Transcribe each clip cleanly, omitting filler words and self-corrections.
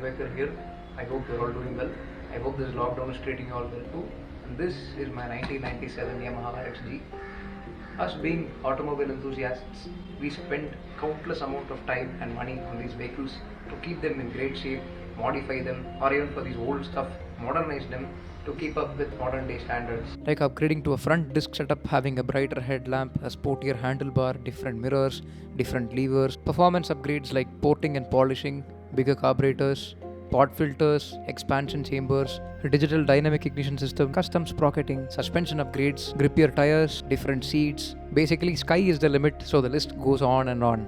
Becker here. I hope you're all doing well. I hope this lockdown is treating you all well too. And this is my 1997 Yamaha RXG. Us being automobile enthusiasts, we spend countless amount of time and money on these vehicles to keep them in great shape, modify them, or even for these old stuff, modernize them to keep up with modern day standards. Like upgrading to a front disc setup, having a brighter headlamp, a sportier handlebar, different mirrors, different levers, performance upgrades like porting and polishing, bigger carburetors, pod filters, expansion chambers, a digital dynamic ignition system, custom sprocketing, suspension upgrades, grippier tires, different seats. Basically, sky is the limit, so the list goes on and on.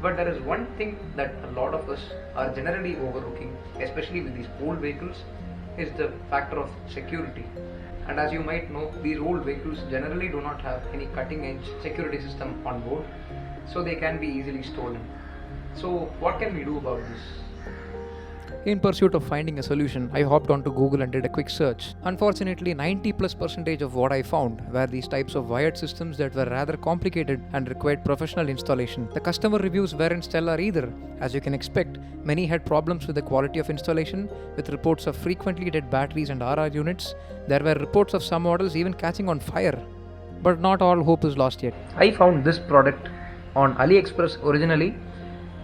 But there is one thing that a lot of us are generally overlooking, especially with these old vehicles, is the factor of security. And as you might know, these old vehicles generally do not have any cutting edge security system on board, so they can be easily stolen. So what can we do about this? In pursuit of finding a solution, I hopped onto Google and did a quick search. Unfortunately, 90+% of what I found were these types of wired systems that were rather complicated and required professional installation. The customer reviews weren't stellar either. As you can expect, many had problems with the quality of installation, with reports of frequently dead batteries and RR units. There were reports of some models even catching on fire. But not all hope is lost yet. I found this product on AliExpress originally,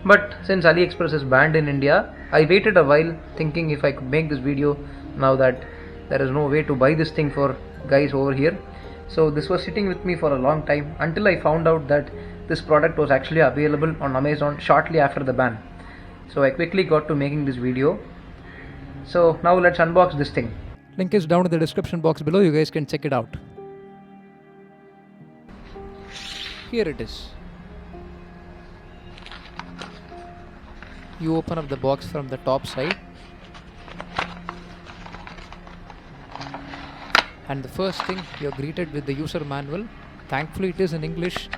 but since AliExpress is banned in India, I waited a while thinking if I could make this video now that there is no way to buy this thing for guys over here. So this was sitting with me for a long time until I found out that this product was actually available on Amazon shortly after the ban. So I quickly got to making this video. So now let's unbox this thing. Link is down in the description box below, you guys can check it out. Here it is. You open up the box from the top side, and the first thing you're greeted with the user manual. Thankfully it is in English,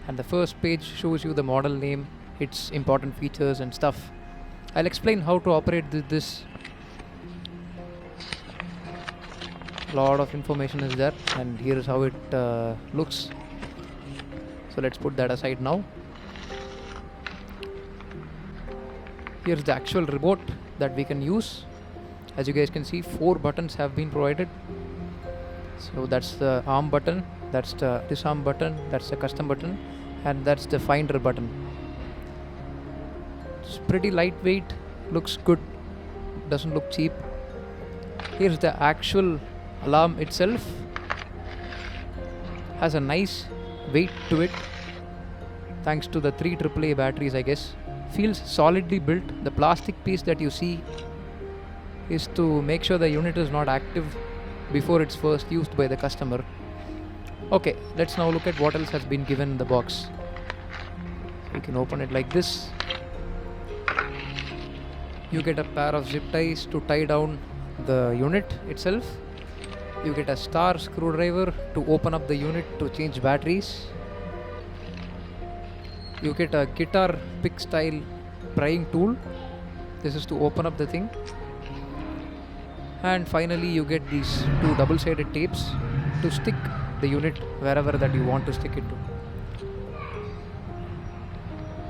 and the first page shows you the model name, its important features and stuff. I'll explain how to operate this. A lot of information is there, and here is how it looks. So let's put that aside now. Here's the actual remote that we can use. As you guys can see, 4 buttons have been provided. So that's the arm button, that's the disarm button, that's the custom button, and that's the finder button. It's pretty lightweight, looks good, doesn't look cheap. Here's the actual alarm itself. Has a nice weight to it, thanks to the 3 AAA batteries, I guess. Feels solidly built. The plastic piece that you see is to make sure the unit is not active before it's first used by the customer. Okay, let's now look at what else has been given in the box. You can open it like this. You get a pair of zip ties to tie down the unit itself. You get a star screwdriver to open up the unit to change batteries. You get a guitar pick style prying tool. This is to open up the thing. And finally you get these 2 double-sided tapes to stick the unit wherever that you want to stick it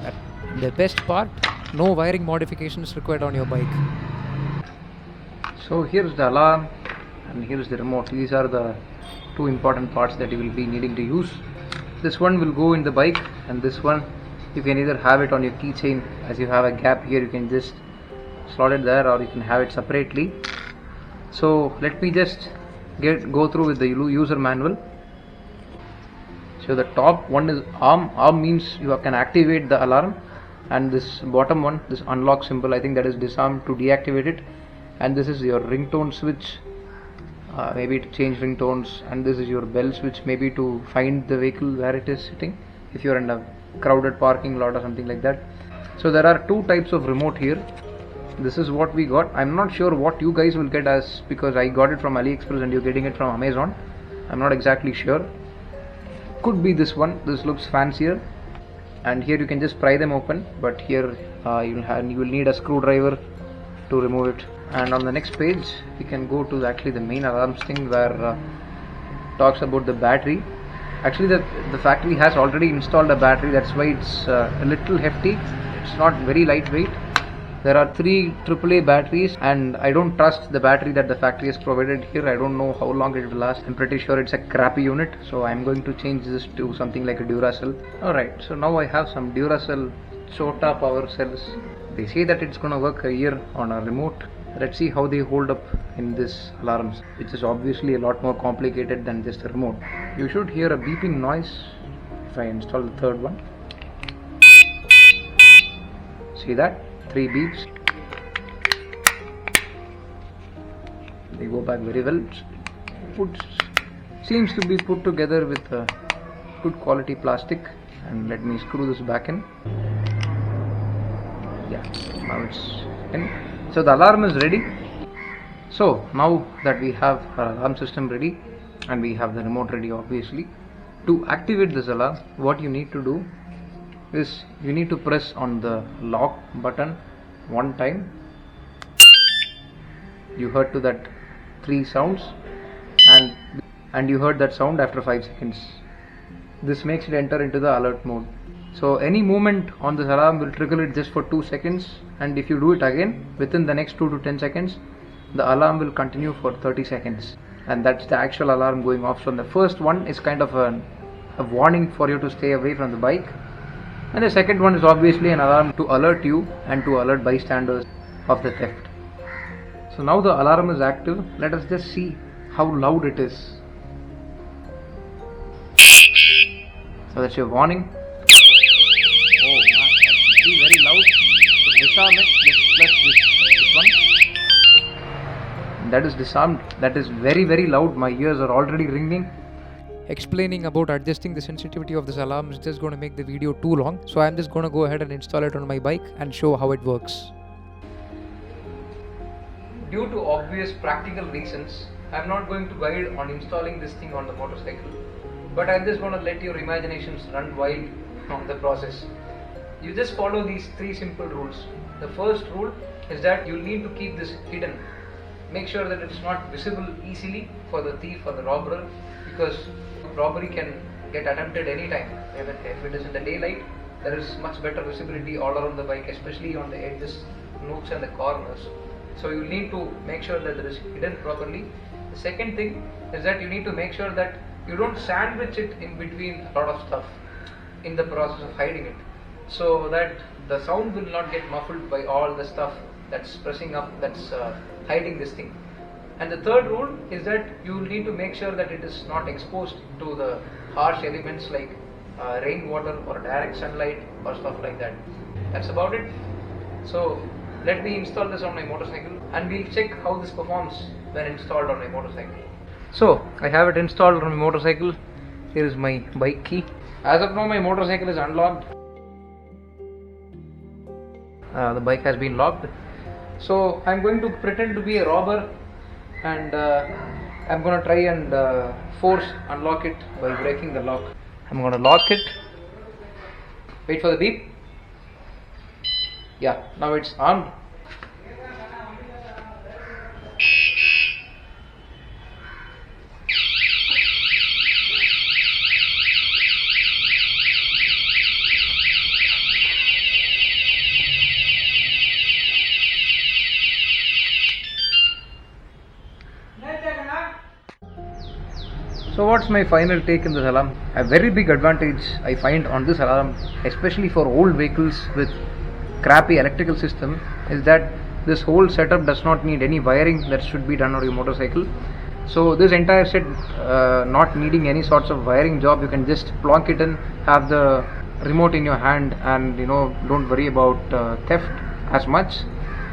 to. The best part, no wiring modifications required on your bike. So here's the alarm and here's the remote. These are the 2 important parts that you will be needing to use. This one will go in the bike, and this one you can either have it on your keychain. As you have a gap here, you can just slot it there, or you can have it separately. So let me just go through with the user manual. So the top one is arm. Arm means you can activate the alarm, and this bottom one, this unlock symbol, I think that is disarm to deactivate it. And this is your ringtone switch, maybe to change ringtones, and this is your bell switch, maybe to find the vehicle where it is sitting if you're in a crowded parking lot or something like that. So there are 2 types of remote here. This is what we got. I'm not sure what you guys will get, as because I got it from AliExpress and you're getting it from Amazon. I'm not exactly sure. Could be this one. This looks fancier, and here you can just pry them open, but here you will need a screwdriver to remove it. And on the next page we can go to actually the main alarms thing, where talks about the battery. Actually the factory has already installed a battery, that's why it's a little hefty. It's not very lightweight. There are 3 AAA batteries, and I don't trust the battery that the factory has provided here. I don't know how long it will last. I'm pretty sure it's a crappy unit, so I'm going to change this to something like a Duracell. Alright, so now I have some Duracell Chota power cells. They say that it's gonna work a year on a remote. Let's see how they hold up in this alarms, which is obviously a lot more complicated than just a remote. You should hear a beeping noise if I install the third one. See that? 3 beeps. They go back very well. Seems to be put together with good quality plastic. And let me screw this back in. Yeah, now it's in. So the alarm is ready. So now that we have our alarm system ready and we have the remote ready, obviously, to activate this alarm, what you need to do is you need to press on the lock button one time. You heard to that 3 sounds, and you heard that sound after 5 seconds. This makes it enter into the alert mode. So any movement on this alarm will trigger it just for 2 seconds, and if you do it again within the next 2 to 10 seconds, the alarm will continue for 30 seconds, and that's the actual alarm going off. So the first one is kind of a warning for you to stay away from the bike, and the second one is obviously an alarm to alert you and to alert bystanders of the theft. So now the alarm is active. Let us just see how loud it is. So that's your warning. Oh, that's very, very loud. So disarm it. Just press this one. That is disarmed. That is very, very loud. My ears are already ringing. Explaining about adjusting the sensitivity of this alarm is just going to make the video too long, so I'm just going to go ahead and install it on my bike and show how it works. Due to obvious practical reasons, I'm not going to guide on installing this thing on the motorcycle, but I'm just going to let your imaginations run wild on the process. You just follow these 3 simple rules. The first rule is that you'll need to keep this hidden. Make sure that it's not visible easily for the thief or the robber, because robbery can get attempted anytime. If it is in the daylight, there is much better visibility all around the bike, especially on the edges, nooks and the corners. So you need to make sure that it is hidden properly. The second thing is that you need to make sure that you don't sandwich it in between a lot of stuff in the process of hiding it, so that the sound will not get muffled by all the stuff that's pressing up, that's hiding this thing. And the third rule is that you will need to make sure that it is not exposed to the harsh elements like rainwater or direct sunlight or stuff like that. That's about it. So let me install this on my motorcycle and we'll check how this performs when installed on my motorcycle. So I have it installed on my motorcycle. Here is my bike key. As of now, my motorcycle is unlocked. The bike has been locked. So I'm going to pretend to be a robber, and I'm going to try and force unlock it by breaking the lock. I'm going to lock it. Wait for the beep. Yeah, now it's armed. So what's my final take in this alarm? A very big advantage I find on this alarm, especially for old vehicles with crappy electrical system, is that this whole setup does not need any wiring that should be done on your motorcycle. So this entire set not needing any sorts of wiring job, you can just plonk it in, have the remote in your hand, and don't worry about theft as much,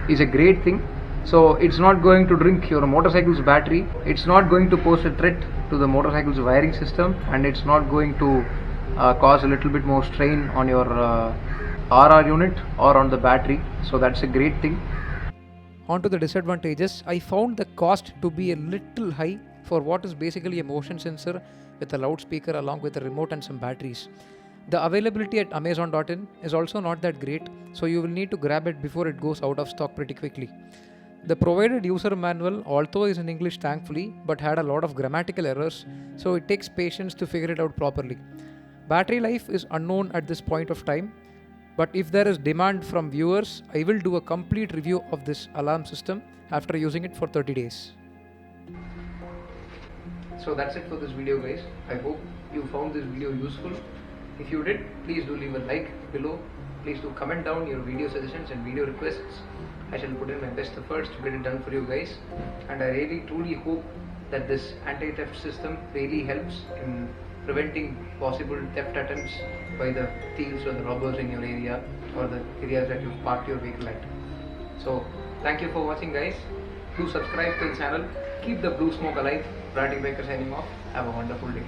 is a great thing. So it's not going to drink your motorcycle's battery, it's not going to pose a threat to the motorcycle's wiring system, and it's not going to cause a little bit more strain on your RR unit or on the battery. So that's a great thing. On to the disadvantages, I found the cost to be a little high for what is basically a motion sensor with a loudspeaker along with a remote and some batteries. The availability at Amazon.in is also not that great, so you will need to grab it before it goes out of stock pretty quickly. The provided user manual, although is in English thankfully, but had a lot of grammatical errors, so it takes patience to figure it out properly. Battery life is unknown at this point of time. But if there is demand from viewers, I will do a complete review of this alarm system after using it for 30 days. So that's it for this video, guys. I hope you found this video useful. If you did, please do leave a like below. Please do comment down your video suggestions and video requests. I shall put in my best efforts to get it done for you guys. And I really truly hope that this anti-theft system really helps in preventing possible theft attempts by the thieves or the robbers in your area or the areas that you've parked your vehicle at. So thank you for watching, guys. Do subscribe to the channel. Keep the blue smoke alive. Bradley Baker signing off. Have a wonderful day.